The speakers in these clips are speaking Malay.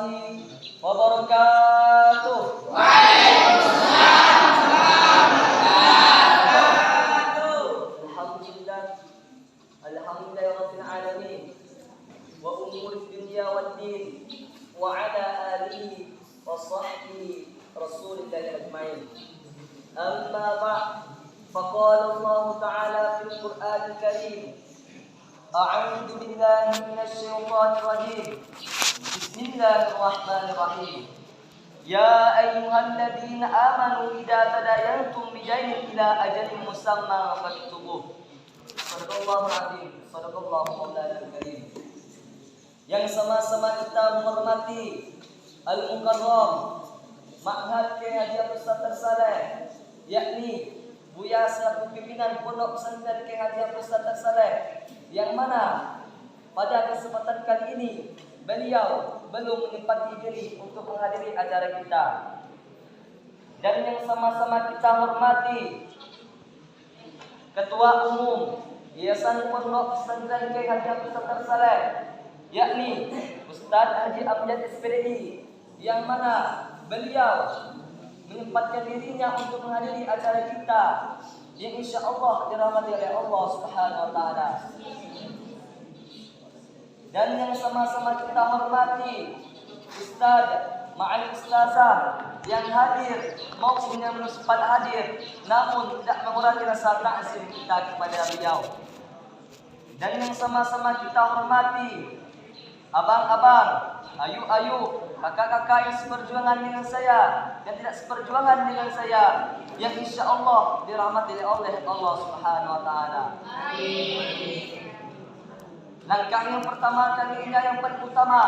warahmatullahi wabarakatuh. Alhamdulillah rabbil alamin wa umuri dunya wad din wa ala alihi wa sahbihi rasulillahi ajmain. Amma ba'd, faqala Allah ta'ala fil Qur'anil Karim, a'udzu billahi minasy syaithanir rajim. Bismillahirrahmanirrahim. Ya ayyuhalladzina amanu idza tadayantum bidainin ila ajalin musamma faktubuh. Sadaqallahul azim, sadaqallahu maulana karim. Yang sama-sama kita menghormati Al-Mukarram Ma'had Kiai Haji Abdul Sattar Saleh, yakni Buya selaku pimpinan Pondok Pesantren Kiai Haji Abdul Sattar Saleh, yang mana pada kesempatan kali ini beliau belum menyempatkan diri untuk menghadiri acara kita. Dan yang sama-sama kita hormati Ketua Umum Yayasan Pondok Pesantren Kiai Haji Abdul Sattar Saleh, yakni Ustaz Haji Amjad SPDI, yang mana beliau menyempatkan dirinya untuk menghadiri acara kita yang insyaallah dirahmati oleh Allah Subhanahu wa taala. Dan yang sama-sama kita hormati Ustaz Ma'al Ustazah yang hadir maupun yang belum sempat hadir namun tidak mengurangi rasa ta'zim kita kepada beliau. Dan yang sama-sama kita hormati abang-abang, ayu-ayu, kakak-kakak yang seperjuangan dengan saya dan tidak seperjuangan dengan saya, yang insyaallah dirahmati oleh Allah Subhanahu wa taala. Amin. Langkah yang pertama kali ini yang paling utama,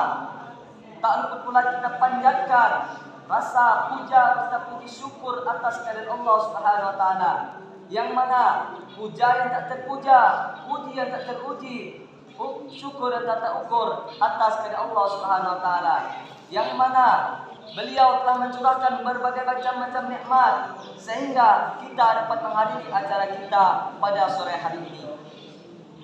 tak luput pula kita panjatkan rasa puja, kita puji syukur atas kehadiran Allah Subhanahu wa taala, yang mana puja yang tak terpuja, puji yang tak teruji, syukur yang tak terukur atas kehadiran Allah Subhanahu wa taala, yang mana beliau telah mencurahkan berbagai macam nikmat sehingga kita dapat menghadiri acara kita pada sore hari ini.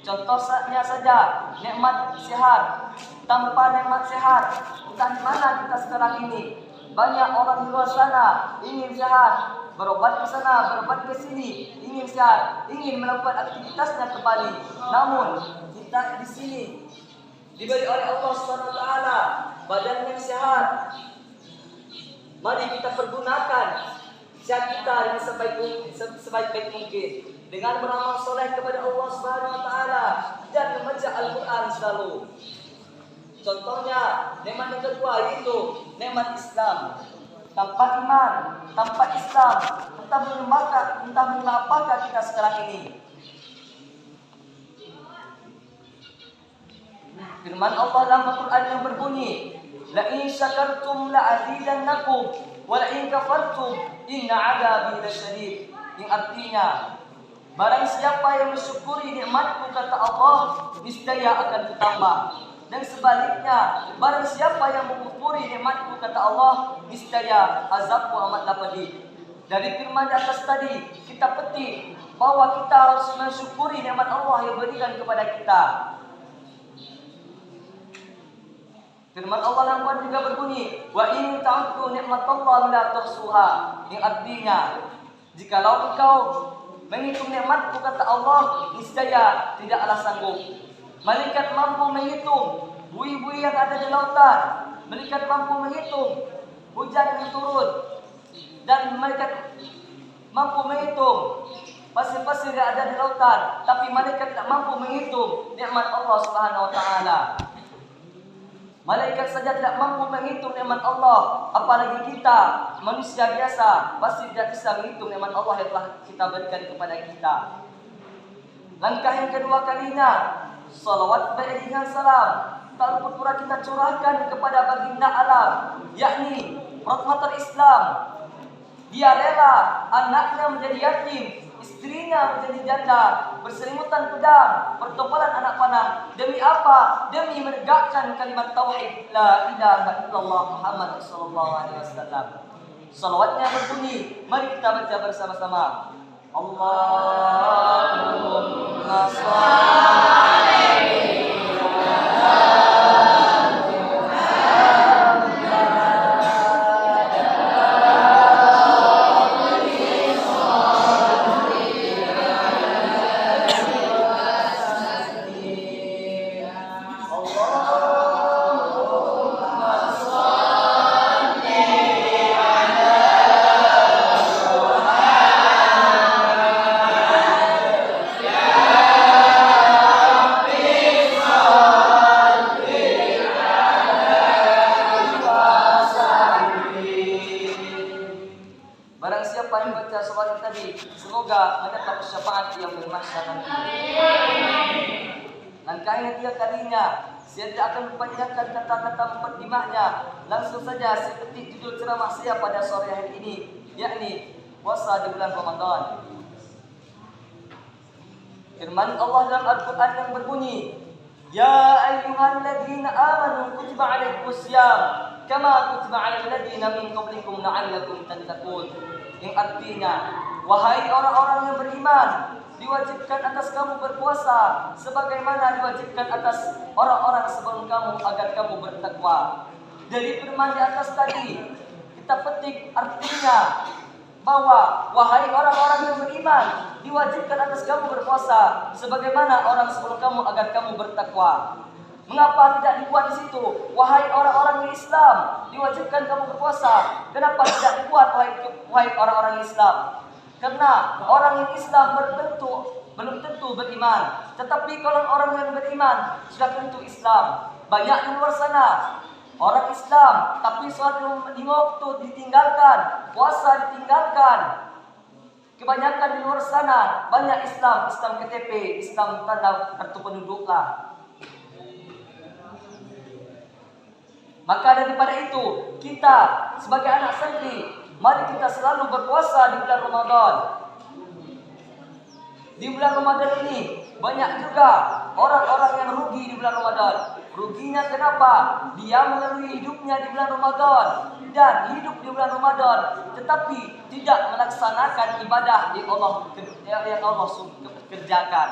Contohnya saja nikmat sehat. Tanpa nikmat sehat, entah di mana kita sekarang ini. Banyak orang di luar sana ingin sehat, berobat ke sana, berobat ke sini, ingin sehat, ingin melakukan aktivitasnya kembali. Namun kita di sini diberi oleh Allah Subhanahu wa taala badan yang sehat. Mari kita pergunakan sehat kita dengan sebaik-baik mungkin dengan beramal soleh kepada Allah Subhanahu wa taala dan membaca Al-Qur'an selalu. Contohnya nikmat yang kedua yaitu nikmat Islam. Tanpa iman, tanpa Islam, entah mengapakah kita sekarang ini. Firman Allah dalam Al-Qur'an yang berbunyi, la in syakartum la azidannakum wa la in kafartum inna 'adzabi lasyadid. Yang artinya, barang siapa yang mensyukuri nikmatku kata Allah, niscaya akan ditambah. Dan sebaliknya, barang siapa yang mengkufuri nikmatku kata Allah, niscaya azabku amatlah pedih. Dari firman di atas tadi, kita petik bahwa kita harus mensyukuri nikmat Allah yang berikan kepada kita. Firman Allah yang juga berbunyi, wa in ta'uddu nikmatallahi la tuhsuha. Yang artinya, jikalau engkau menghitung nikmatku kata Allah, niscaya tidaklah sanggup. Malaikat mampu menghitung buih-buih yang ada di lautan. Malaikat mampu menghitung hujan yang turun. Dan malaikat mampu menghitung pasir-pasir yang ada di lautan. Tapi malaikat tak mampu menghitung nikmat Allah Subhanahu wa taala. Malaikat saja tidak mampu menghitung nikmat Allah, apalagi kita manusia biasa pasti tidak bisa menghitung nikmat Allah yang telah kita berikan kepada kita. Langkah yang kedua kalinya, salawat beriringan salam tak luput pula kita curahkan kepada baginda alam, yakni rahmatul Islam. Dia rela anaknya menjadi yatim, istrinya menjadi janda, berselimutan pedang, pertopalan anak panah. Demi apa? Demi menegakkan kalimat tauhid la ilaha illallah Muhammad sallallahu alaihi wasallam. Salawatnya berbunyi, mari kita baca bersama-sama. Allahumma shalli ala mendapat syafaat yang bermahsyar nanti. Dan kaya dia kalinya, saya tidak akan mempanjangkan kata-kata mukadimahnya. Langsung saja saya ketik judul ceramah saya pada sore hari ini, yakni puasa di bulan Ramadan. Firman Allah dalam Al-Quran yang berbunyi, Ya ayyuhalladzina amanu kutiba alaikumusiyam kama kutiba alal ladzina min qablikum la'allakum tattaqun. Yang artinya, wahai orang-orang yang beriman, diwajibkan atas kamu berpuasa sebagaimana diwajibkan atas orang-orang sebelum kamu agar kamu bertakwa. Dari firman di atas tadi kita petik artinya bahwa wahai orang-orang yang beriman, diwajibkan atas kamu berpuasa sebagaimana orang sebelum kamu agar kamu bertakwa. Mengapa tidak dibuat di situ? Wahai orang-orang yang Islam, diwajibkan kamu berpuasa. Kenapa tidak dibuat wahai orang-orang Islam? Karena orang yang Islam belum tentu beriman. Tetapi kalau orang yang beriman sudah tentu Islam. Banyak di luar sana orang Islam, tapi sholat 5 waktu ditinggalkan, puasa ditinggalkan. Kebanyakan di luar sana banyak Islam KTP, Islam tanda kartu penduduk lah. Maka daripada itu, kita sebagai anak santri, mari kita selalu berpuasa di bulan Ramadan. Di bulan Ramadan ini banyak juga orang-orang yang rugi di bulan Ramadan. Ruginya kenapa? Dia melalui hidupnya di bulan Ramadan dan hidup di bulan Ramadan, tetapi tidak melaksanakan ibadah yang Allah kerjakan.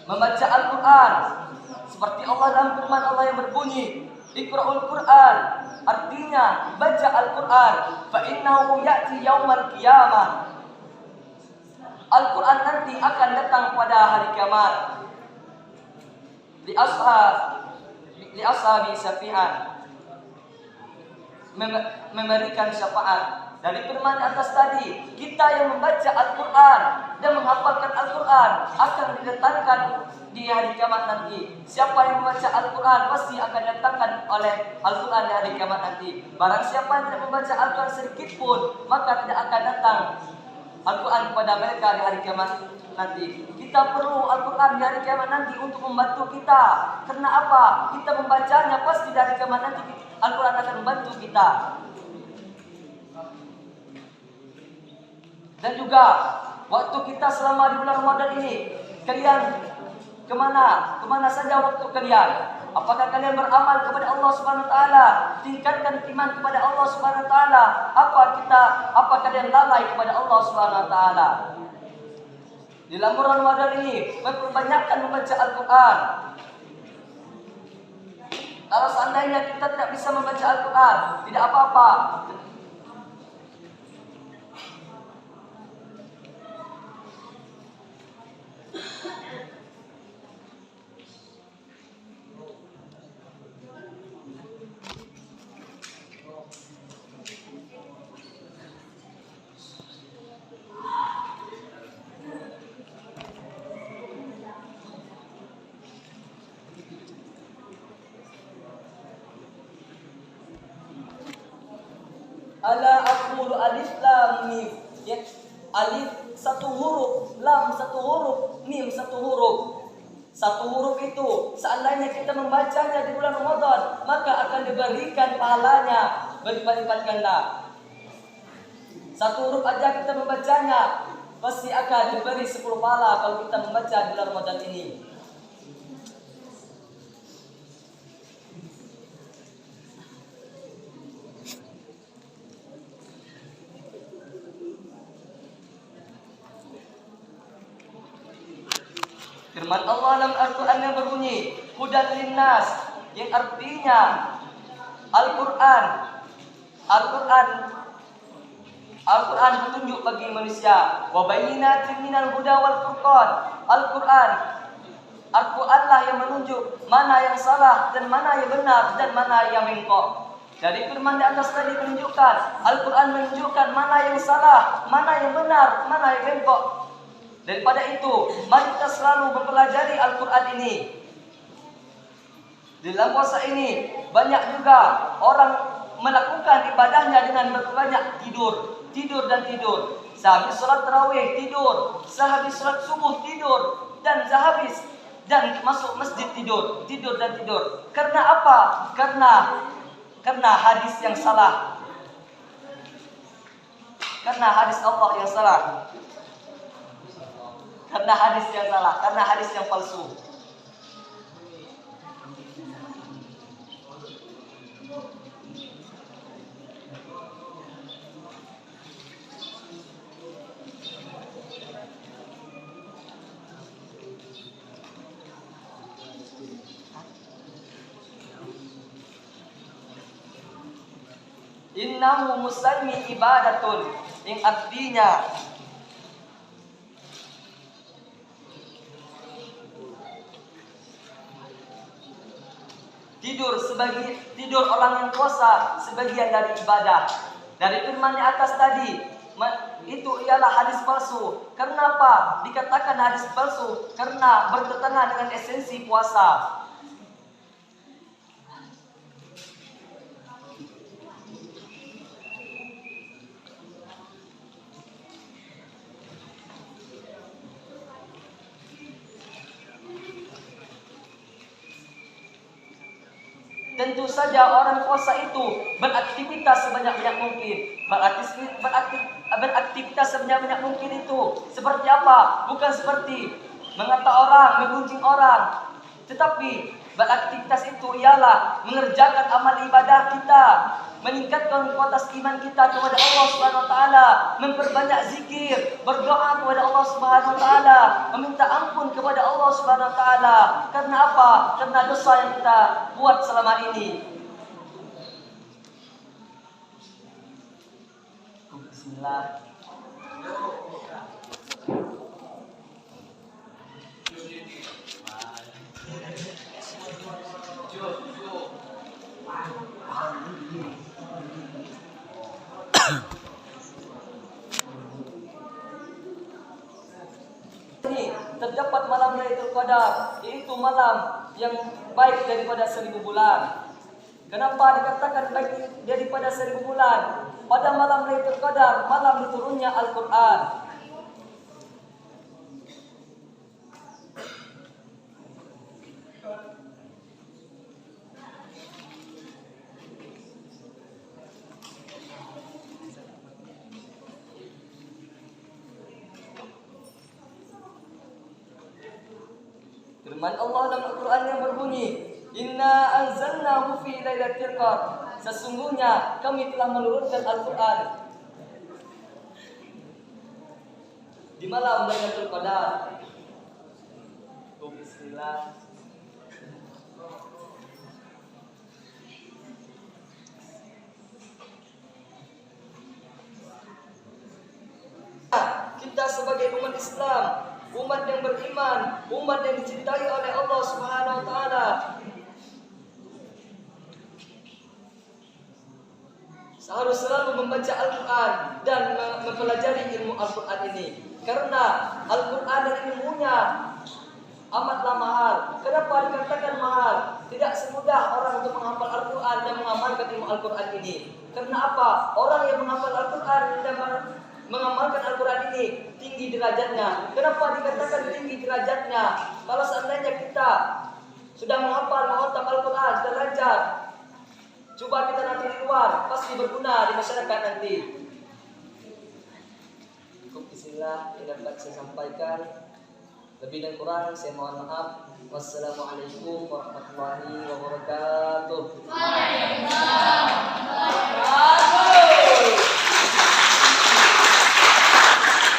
Membaca Al-Quran seperti Allah dalam firman Allah yang berbunyi, Iqra'ul Quran, artinya baca Al-Quran, fa innahu ya'ti yaumal qiyamah. Al-Quran nanti akan datang pada hari kiamat. Li ashabi syafi'an, memberikan syafaat. Dari firman atas tadi, kita yang membaca Al-Quran dan menghafalkan Al-Quran akan didatangkan di hari kiamat nanti. Siapa yang membaca Al-Quran pasti akan didatangkan oleh Al-Quran di hari kiamat nanti. Barang siapa yang tidak membaca Al-Quran sedikit pun, maka tidak akan datang Al-Quran kepada mereka di hari kiamat nanti. Kita perlu Al-Quran di hari kiamat nanti untuk membantu kita. Karena apa? Kita membacanya pasti di hari kiamat nanti Al-Quran akan membantu kita. Dan juga waktu kita selama di bulan Ramadan ini, kalian kemana saja waktu kalian? Apakah kalian beramal kepada Allah Subhanahu Wa Taala? Tingkatkan iman kepada Allah Subhanahu Wa Taala. Apa kalian lalai kepada Allah Subhanahu Wa Taala? Di dalam bulan Ramadan ini, memperbanyakkan membaca Al-Quran. Kalau seandainya kita tidak bisa membaca Al-Quran, tidak apa-apa. Ala aqulu alif lam mim. Ya, alif satu huruf, lam satu huruf, mim satu huruf. Satu huruf itu seandainya kita membacanya di bulan Ramadan, maka akan diberikan pahalanya berlipat-lipat ganda. Satu huruf aja kita membacanya, pasti akan diberi 10 pahala kalau kita membaca di bulan Ramadan ini. Firman Allah dalam Al-Quran yang berbunyi, Hudan linnas, yang artinya Al-Quran petunjuk bagi manusia. Wa bayyinatin minal huda wal furqan. Al-Quranlah yang menunjuk mana yang salah dan mana yang benar dan mana yang bengkok. Dari firman di atas tadi menunjukkan, Al-Quran menunjukkan mana yang salah, mana yang benar, mana yang bengkok. Daripada itu, mari kita selalu mempelajari Al-Quran ini. Di dalam puasa ini, banyak juga orang melakukan ibadahnya dengan berbanyak tidur. tidur dan tidur. Sehabis sholat tarawih tidur, sehabis sholat subuh tidur, dan masuk masjid tidur dan tidur. Karena apa? Karena hadis yang salah. Karena hadis Allah yang salah. Karena hadis yang salah, karena hadis yang palsu. Innahu muslimi ibadatun, yang artinya tidur orang yang puasa sebagian dari ibadah. Dari firman di atas tadi, itu ialah hadis palsu. Kenapa dikatakan hadis palsu? Karena bertentangan dengan esensi puasa. Tentu saja orang puasa itu beraktivitas sebanyak-banyak mungkin. Beraktivitas sebanyak-banyak mungkin itu seperti apa? Bukan seperti mengata orang, menggunjing orang. Tetapi beraktivitas itu ialah mengerjakan amal ibadah kita, meningkatkan kualitas iman kita kepada Allah Subhanahu wa taala, memperbanyak zikir, berdoa kepada Allah Subhanahu wa taala, meminta ampun kepada Allah Subhanahu wa taala. Karena apa? Karena dosa yang kita buat selama ini. Bismillah. Terdapat malam Lailatul Qadar, yaitu malam yang baik daripada 1000 bulan. Kenapa dikatakan baik daripada 1000 bulan? Pada malam Lailatul Qadar, malam diturunnya Al-Quran. Firman Allah dalam Al-Quran yang berbunyi, Inna anzalnahu fi lailatul qadar. Sesungguhnya kami telah menurunkan Al-Quran di malam Lailatul Qadar. Bismillah. Kita sebagai umat Islam, umat yang beriman, umat yang dicintai oleh Allah Subhanahu wa taala, harus selalu membaca Al-Quran dan mempelajari ilmu Al-Quran ini. Karena Al-Quran dan ilmunya amatlah mahal. Kenapa dikatakan mahal? Tidak semudah orang untuk menghafal Al-Quran dan mengamalkan ilmu Al-Quran ini. Karena apa? Orang yang menghafal Al-Quran dan mengamalkan Al-Quran ini tinggi derajatnya. Kenapa dikatakan tinggi derajatnya? Kalau seandainya kita sudah menghafal Al-Quran derajat, coba kita nanti di luar, pasti berguna di masyarakat nanti. Bismillah, yang dapat saya sampaikan. Lebih dan kurang saya mohon maaf. Wassalamualaikum warahmatullahi wabarakatuh. Waalaikumsalam warahmatullahi wabarakatuh.